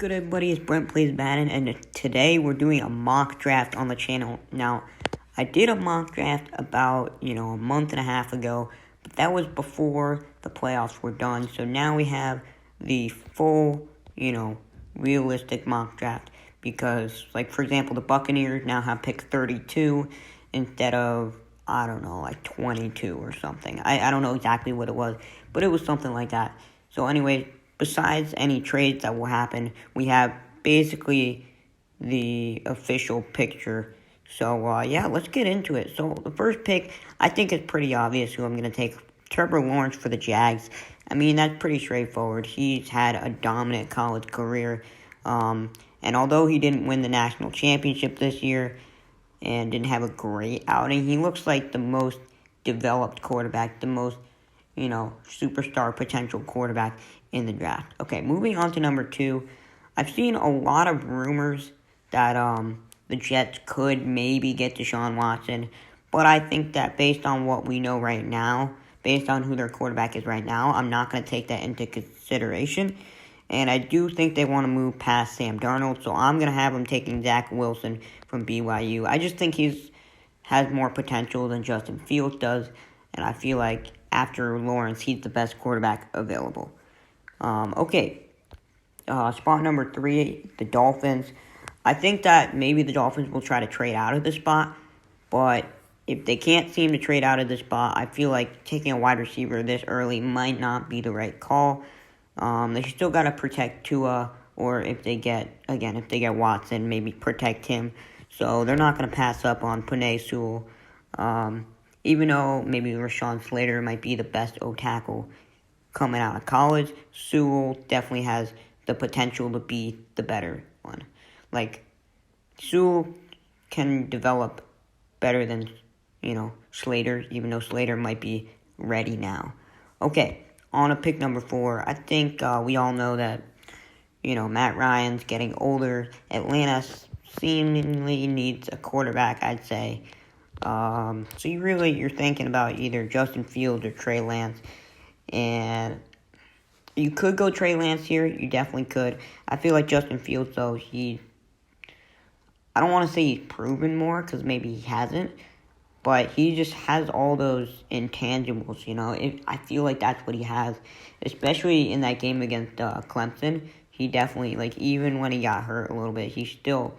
good, everybody? It's Brent Plays Madden, and today we're doing a mock draft on the channel. Now, I did a mock draft about, a month and a half ago, but that was before the playoffs were done. So now we have the full, realistic mock draft because, for example, the Buccaneers now have pick 32 instead of, 22 or something. I don't know exactly what it was, but it was something like that. So anyway, besides any trades that will happen, we have basically the official picture. So, let's get into it. So, the first pick, I think it's pretty obvious who I'm going to take. Trevor Lawrence for the Jags. I mean, that's pretty straightforward. He's had a dominant college career. And although he didn't win the national championship this year and didn't have a great outing, he looks like the most developed quarterback, the most, superstar potential quarterback in the draft. Okay, moving on to number 2. I've seen a lot of rumors that the Jets could maybe get Deshaun Watson, but I think that based on what we know right now, based on who their quarterback is right now, I'm not going to take that into consideration. And I do think they want to move past Sam Darnold, so I'm going to have them taking Zach Wilson from BYU. I just think he has more potential than Justin Fields does, and I feel like after Lawrence, he's the best quarterback available. Spot number 3, the Dolphins. I think that maybe the Dolphins will try to trade out of this spot, but if they can't seem to trade out of this spot, I feel like taking a wide receiver this early might not be the right call. They still got to protect Tua, or if they get Watson, maybe protect him. So they're not going to pass up on Penei Sewell. Even though maybe Rashawn Slater might be the best O-tackle coming out of college, Sewell definitely has the potential to be the better one. Sewell can develop better than, Slater, even though Slater might be ready now. Okay, on to pick number 4. I think we all know that, Matt Ryan's getting older. Atlanta seemingly needs a quarterback, I'd say. So you're thinking about either Justin Fields or Trey Lance. And you could go Trey Lance here. You definitely could. I feel like Justin Fields, though, I don't want to say he's proven more, because maybe he hasn't. But he just has all those intangibles, I feel like that's what he has. Especially in that game against Clemson. He definitely, even when he got hurt a little bit, he still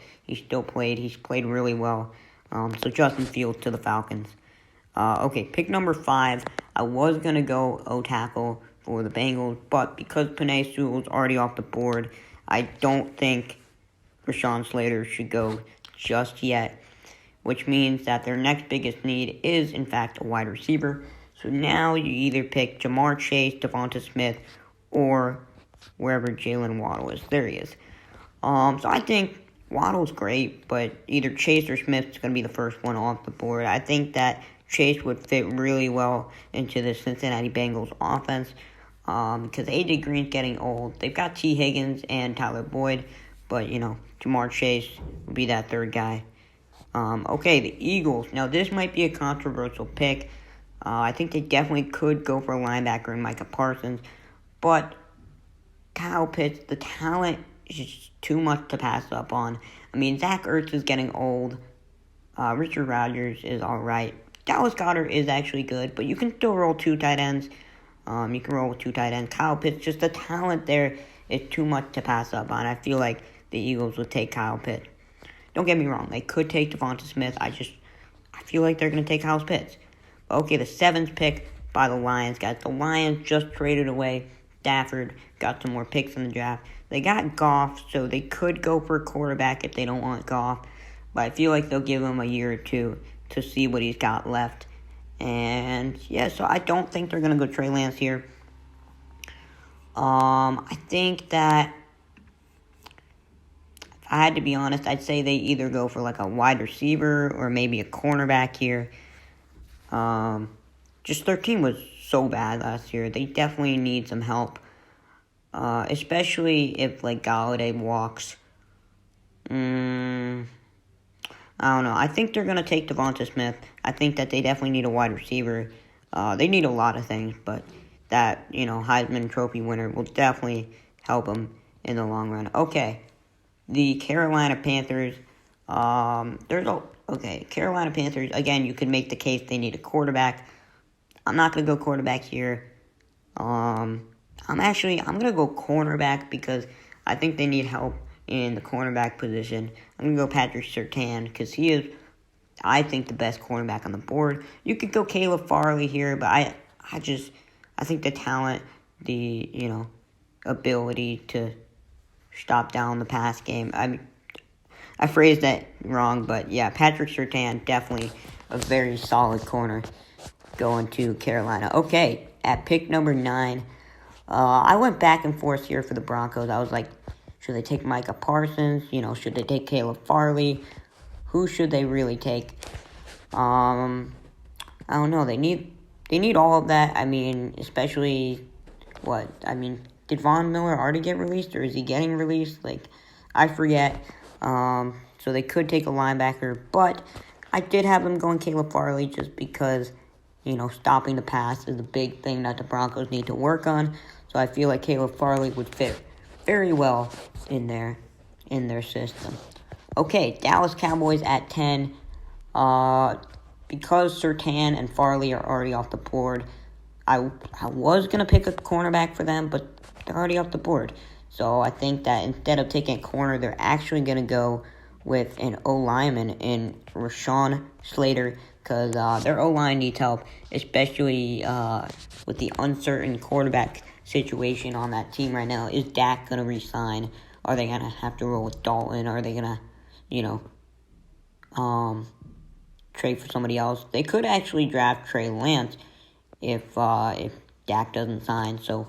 played. He's played really well. So Justin Fields to the Falcons. Pick number 5. I was going to go O-tackle for the Bengals, but because Penei Sewell's already off the board, I don't think Rashawn Slater should go just yet, which means that their next biggest need is, in fact, a wide receiver. So now you either pick Jamar Chase, Devonta Smith, or wherever Jalen Waddle is. There he is. So I think Waddle's great, but either Chase or Smith is going to be the first one off the board. I think that Chase would fit really well into the Cincinnati Bengals offense because A.J. Green's getting old. They've got T. Higgins and Tyler Boyd, but, Jamar Chase would be that third guy. The Eagles. Now, this might be a controversial pick. I think they definitely could go for a linebacker in Micah Parsons, but Kyle Pitts, the talent is just too much to pass up on. I mean, Zach Ertz is getting old. Richard Rodgers is all right. Dallas Goedert is actually good, but you can still roll 2 tight ends. You can roll with 2 tight ends. Kyle Pitts, just the talent there is too much to pass up on. I feel like the Eagles would take Kyle Pitts. Don't get me wrong. They could take Devonta Smith. I feel like they're going to take Kyle Pitts. Okay, the 7th pick by the Lions, guys. The Lions just traded away Stafford, got some more picks in the draft. They got Goff, so they could go for a quarterback if they don't want Goff. But I feel like they'll give him a year or two to see what he's got left. And, so I don't think they're going to go Trey Lance here. I think that, if I had to be honest, I'd say they either go for a wide receiver or maybe a cornerback here. Just their team was so bad last year. They definitely need some help. Especially if, Galladay walks. I don't know. I think they're going to take Devonta Smith. I think that they definitely need a wide receiver. They need a lot of things, but that, Heisman Trophy winner will definitely help them in the long run. Okay, the Carolina Panthers. Carolina Panthers. Again, you could make the case they need a quarterback. I'm not gonna go quarterback here. I'm gonna go cornerback because I think they need help in the cornerback position. I'm gonna go Patrick Surtain because he is, I think, the best cornerback on the board. You could go Caleb Farley here, but I think the talent, the ability to stop down the pass game. I phrased that wrong, but yeah, Patrick Surtain, definitely a very solid corner going to Carolina. Okay, at pick number 9, I went back and forth here for the Broncos. I was like, should they take Micah Parsons? Should they take Caleb Farley? Who should they really take? I don't know. They need all of that. Especially did Von Miller already get released, or is he getting released? I forget. So they could take a linebacker, but I did have them going Caleb Farley just because, stopping the pass is a big thing that the Broncos need to work on. So I feel like Caleb Farley would fit very well in their system. Okay, Dallas Cowboys at 10. Because Surtain and Farley are already off the board, I was going to pick a cornerback for them, but they're already off the board. So I think that instead of taking a corner, they're actually going to go with an O-lineman in Rashawn Slater because their O-line needs help, especially with the uncertain quarterback situation on that team right now. Is Dak going to re-sign? Are they going to have to roll with Dalton? Are they going to, trade for somebody else? They could actually draft Trey Lance if Dak doesn't sign. So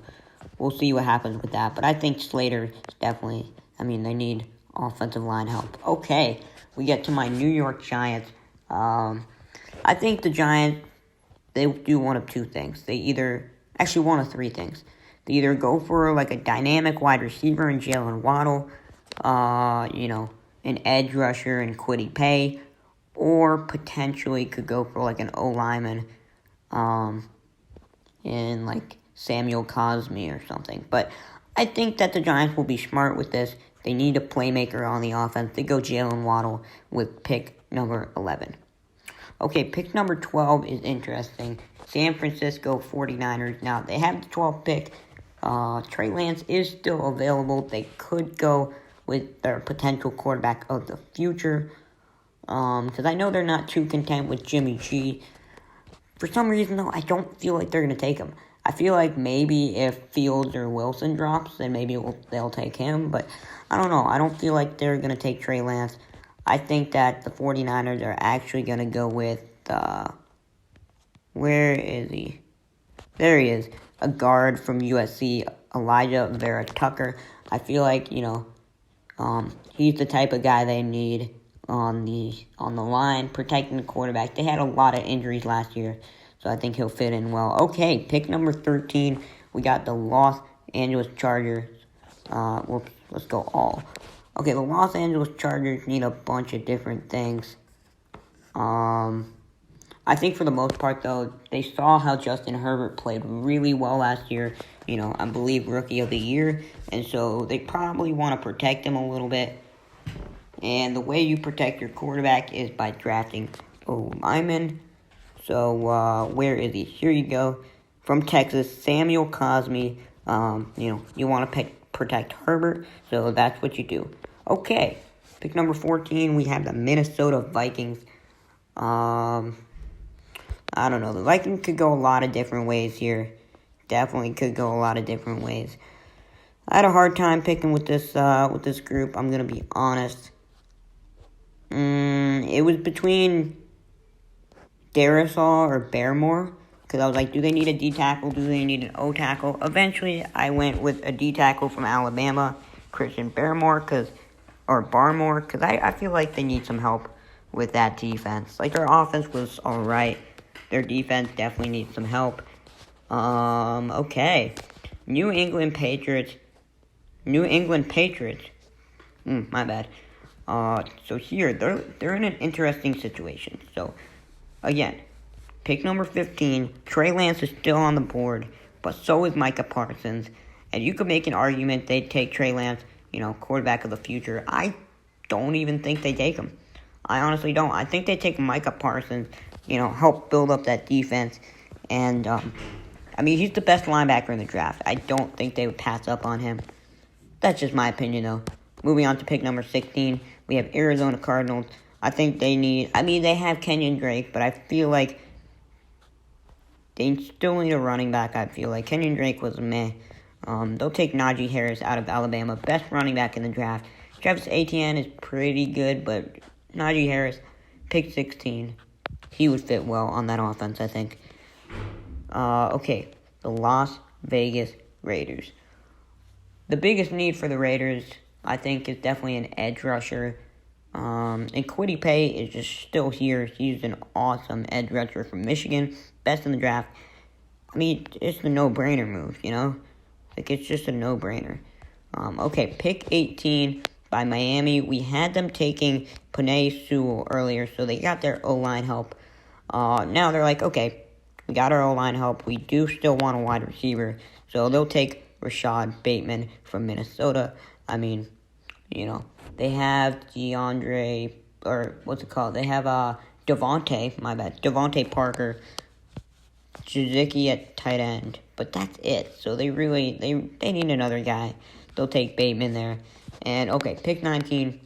we'll see what happens with that. But I think Slater is definitely, they need offensive line help. Okay, we get to my New York Giants. I think the Giants, they do one of two things. One of three things. They either go for a dynamic wide receiver in Jalen Waddle, an edge rusher in Kwity Paye, or potentially could go for an O-lineman in Samuel Cosme or something. But I think that the Giants will be smart with this. They need a playmaker on the offense. They go Jalen Waddle with pick number 11. Okay, pick number 12 is interesting. San Francisco 49ers. Now, they have the 12th pick. Trey Lance is still available. They could go with their potential quarterback of the future. Because I know they're not too content with Jimmy G. For some reason, though, I don't feel like they're going to take him. I feel like maybe if Fields or Wilson drops, then maybe they'll take him. But I don't know. I don't feel like they're going to take Trey Lance. I think that the 49ers are actually going to go with, where is he? There he is. A guard from USC, Elijah Vera Tucker. I feel like, he's the type of guy they need on the line, protecting the quarterback. They had a lot of injuries last year, so I think he'll fit in well. Okay, pick number 13, we got the Los Angeles Chargers. Let's go all. Okay, the Los Angeles Chargers need a bunch of different things. I think for the most part, though, they saw how Justin Herbert played really well last year. I believe Rookie of the Year, and so they probably want to protect him a little bit. And the way you protect your quarterback is by drafting O-lineman. So, where is he? Here you go. From Texas, Samuel Cosme. You want to protect Herbert, so that's what you do. Okay, pick number 14, we have the Minnesota Vikings. I don't know. The Vikings could go a lot of different ways here. Definitely could go a lot of different ways. I had a hard time picking with this group. I'm gonna be honest. It was between Darisaw or Barrymore, because I was like, do they need a D tackle? Do they need an O tackle? Eventually, I went with a D tackle from Alabama, Christian Barmore, because I feel like they need some help with that defense. Their offense was alright. Their defense definitely needs some help. Okay. New England Patriots. My bad. So here, they're in an interesting situation. So, again, pick number 15. Trey Lance is still on the board, but so is Micah Parsons. And you could make an argument they'd take Trey Lance, quarterback of the future. I don't even think they take him. I honestly don't. I think they take Micah Parsons, help build up that defense. And, he's the best linebacker in the draft. I don't think they would pass up on him. That's just my opinion, though. Moving on to pick number 16, we have Arizona Cardinals. I think they have Kenyon Drake, but I feel like they still need a running back, I feel like. Kenyon Drake was meh. They'll take Najee Harris out of Alabama, best running back in the draft. Travis Etienne is pretty good, but Najee Harris, pick 16. He would fit well on that offense, I think. Okay, the Las Vegas Raiders. The biggest need for the Raiders, I think, is definitely an edge rusher. And Kwity Paye is just still here. He's an awesome edge rusher from Michigan, best in the draft. It's a no-brainer move, it's just a no-brainer. Okay, pick 18 by Miami. We had them taking Penei Sewell earlier, so they got their O-line help. Now they're like, okay, we got our O-line help. We do still want a wide receiver, so they'll take Rashad Bateman from Minnesota. They have They have Devontae Parker, Jazicki at tight end, but that's it. So they need another guy. They'll take Bateman there. And, okay, pick 19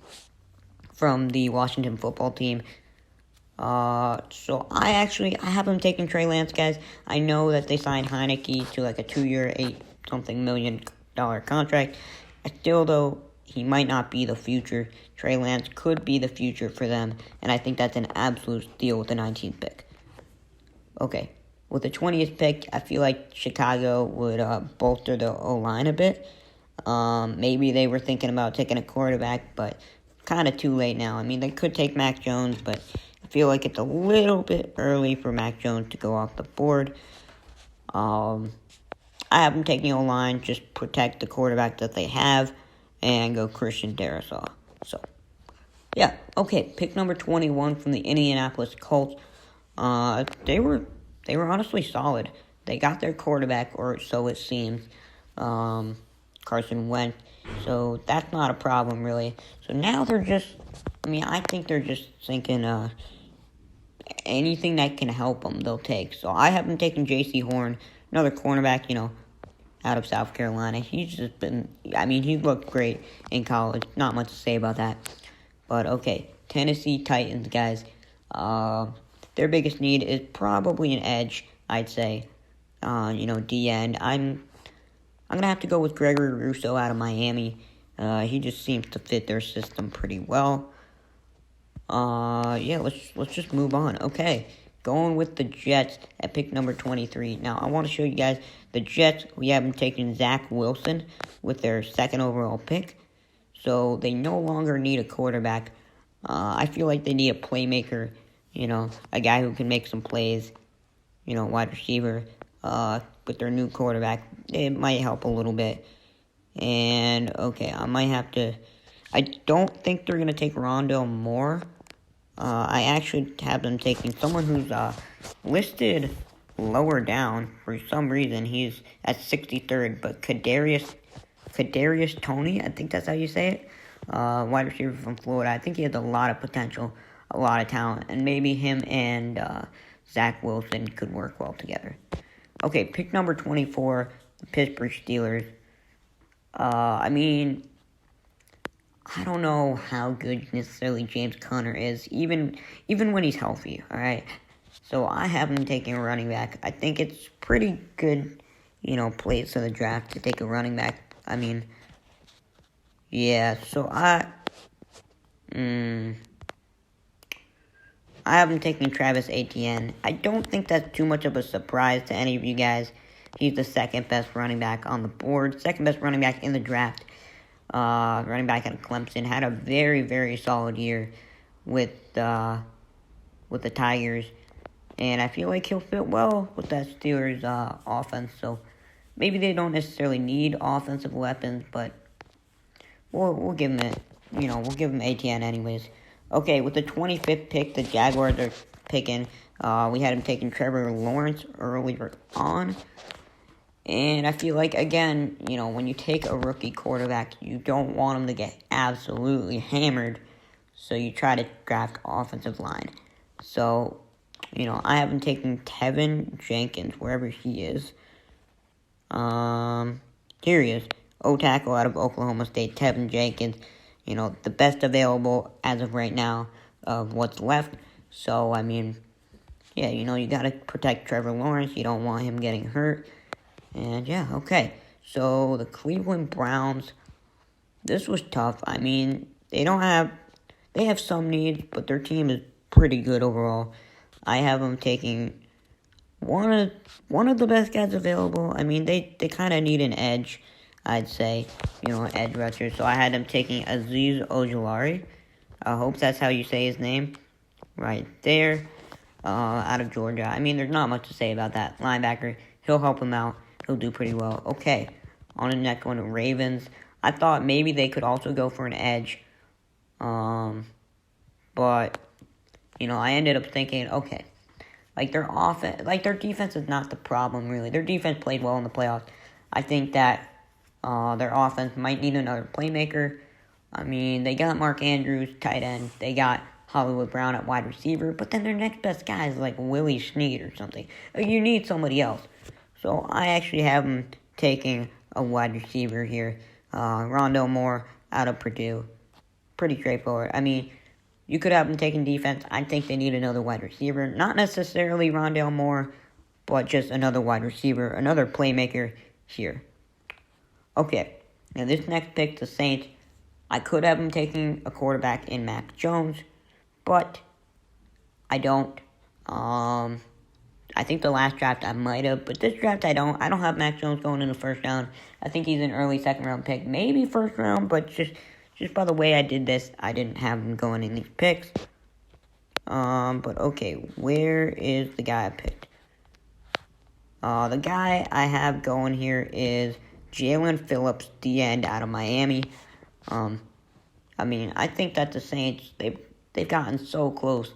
from the Washington football team. So I have them taking Trey Lance, guys. I know that they signed Heineke to like a 2-year, $8-something million contract. Still, though, he might not be the future. Trey Lance could be the future for them, and I think that's an absolute steal with the 19th pick. Okay, with the 20th pick, I feel like Chicago would bolster the O-line a bit. Maybe they were thinking about taking a quarterback, but kind of too late now. They could take Mac Jones, but I feel like it's a little bit early for Mac Jones to go off the board. I have them taking O-line, just protect the quarterback that they have, and go Christian Darrisaw. So, yeah. Okay, pick number 21 from the Indianapolis Colts. They were honestly solid. They got their quarterback, or so it seems, Carson Wentz. So that's not a problem, really. So now they're just, I think they're just thinking anything that can help them, they'll take. So I have them taking J.C. Horn, another cornerback, out of South Carolina. He's just been, he looked great in college. Not much to say about that. But, okay, Tennessee Titans, guys. Their biggest need is probably an edge, I'd say. D-end. I'm going to have to go with Gregory Rousseau out of Miami. He just seems to fit their system pretty well. Let's just move on. Okay, going with the Jets at pick number 23. Now, I want to show you guys the Jets. We have them taking Zach Wilson with their second overall pick. So they no longer need a quarterback. I feel like they need a playmaker, a guy who can make some plays, wide receiver. With their new quarterback, it might help a little bit. And, okay, I don't think they're going to take Rondale Moore. I actually have them taking someone who's listed lower down for some reason. He's at 63rd, but Kadarius Toney, I think that's how you say it. Wide receiver from Florida. I think he has a lot of potential, a lot of talent, and maybe him and Zach Wilson could work well together. Okay, pick number 24, the Pittsburgh Steelers. I don't know how good necessarily James Conner is, even when he's healthy, all right? So I have him taking a running back. I think it's pretty good, place in the draft to take a running back. So I have him taking Travis Etienne. I don't think that's too much of a surprise to any of you guys. He's the second best running back on the board, second best running back in the draft. Running back out of Clemson, had a very, very solid year with the Tigers, and I feel like he'll fit well with that Steelers offense. So maybe they don't necessarily need offensive weapons, but we'll give him it. We'll give him ATN anyways. Okay, with the 25th pick, the Jaguars are picking. We had him taking Trevor Lawrence earlier on. And I feel like, again, when you take a rookie quarterback, you don't want him to get absolutely hammered. So you try to draft offensive line. So, I have him taking Tevin Jenkins, wherever he is. Here he is. O-tackle out of Oklahoma State, Tevin Jenkins. The best available as of right now of what's left. So, yeah, you got to protect Trevor Lawrence. You don't want him getting hurt. And, yeah, okay. So, the Cleveland Browns, this was tough. They have some needs, but their team is pretty good overall. I have them taking one of the best guys available. They kind of need an edge, I'd say. Edge rusher. So I had them taking Azeez Ojulari. I hope that's how you say his name. Right there. Out of Georgia. There's not much to say about that. Linebacker. He'll help him out. He'll do pretty well. Okay. On the next one, Ravens. I thought maybe they could also go for an edge. But, I ended up thinking, okay. Their defense is not the problem, really. Their defense played well in the playoffs. I think that their offense might need another playmaker. They got Mark Andrews, tight end. They got Hollywood Brown at wide receiver. But then their next best guy is like Willie Snead or something. You need somebody else. So I actually have them taking a wide receiver here. Rondale Moore out of Purdue. Pretty straightforward. You could have them taking defense. I think they need another wide receiver. Not necessarily Rondale Moore, but just another wide receiver, another playmaker here. Okay, now this next pick, the Saints, I could have them taking a quarterback in Mac Jones, but I don't. I think the last draft I might have, but this draft I don't. I don't have Mac Jones going in the first round. I think he's an early second-round pick, maybe first round, but just by the way I did this, I didn't have him going in these picks. But okay, where is the guy I picked? The guy I have going here is Jalen Phillips, the end out of Miami. I think that the Saints, they've gotten so close,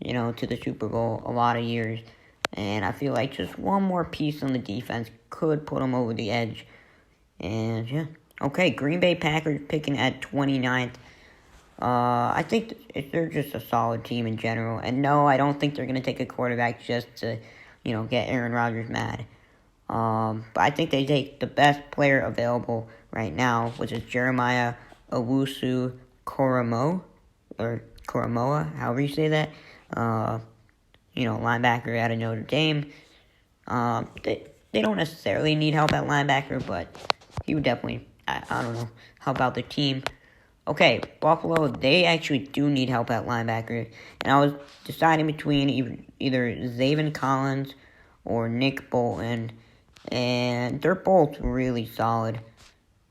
to the Super Bowl a lot of years. And I feel like just one more piece on the defense could put them over the edge. And, yeah. Okay, Green Bay Packers picking at 29th. I think they're just a solid team in general. And no, I don't think they're going to take a quarterback just to, get Aaron Rodgers mad. But I think they take the best player available right now, which is Jeremiah Owusu-Koramoah, or Koramoah, however you say that. Linebacker out of Notre Dame. They don't necessarily need help at linebacker, but he would definitely, I don't know, help out the team. Okay, Buffalo, they actually do need help at linebacker. And I was deciding between either Zaven Collins or Nick Bolton. And they're both really solid.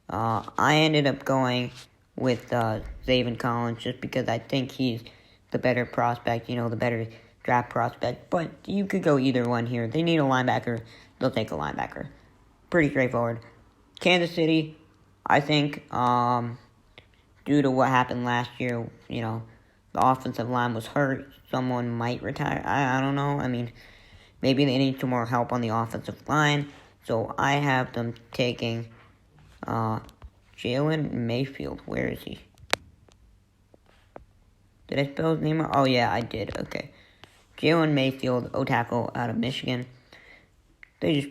I ended up going with Zaven Collins just because I think he's the better prospect, the better draft prospect. But you could go either one here. They need a linebacker. They'll take a linebacker. Pretty straightforward. Kansas City, I think, due to what happened last year, the offensive line was hurt. Someone might retire. I don't know. Maybe they need some more help on the offensive line. So I have them taking Jalen Mayfield. Where is he? Did I spell his name wrong? Oh, yeah, I did. Okay. Jalen Mayfield, O-tackle out of Michigan. They just,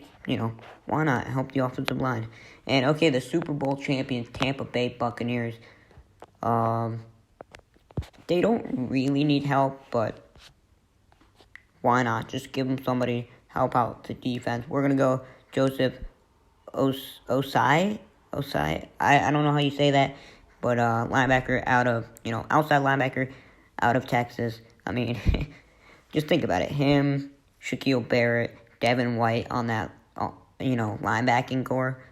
why not help the offensive line? And, okay, the Super Bowl champions, Tampa Bay Buccaneers. They don't really need help, but why not? Just give them somebody, help out the defense. We're going to go Joseph Osai. I don't know how you say that, but linebacker out of, outside linebacker out of Texas. Just think about it. Him, Shaquille Barrett, Devin White on that, linebacking core.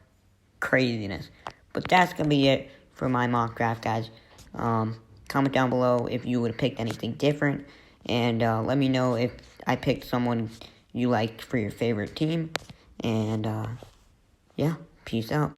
Craziness. But that's going to be it for my mock draft, guys. Comment down below if you would have picked anything different. And let me know if I picked someone you liked for your favorite team. And, yeah, peace out.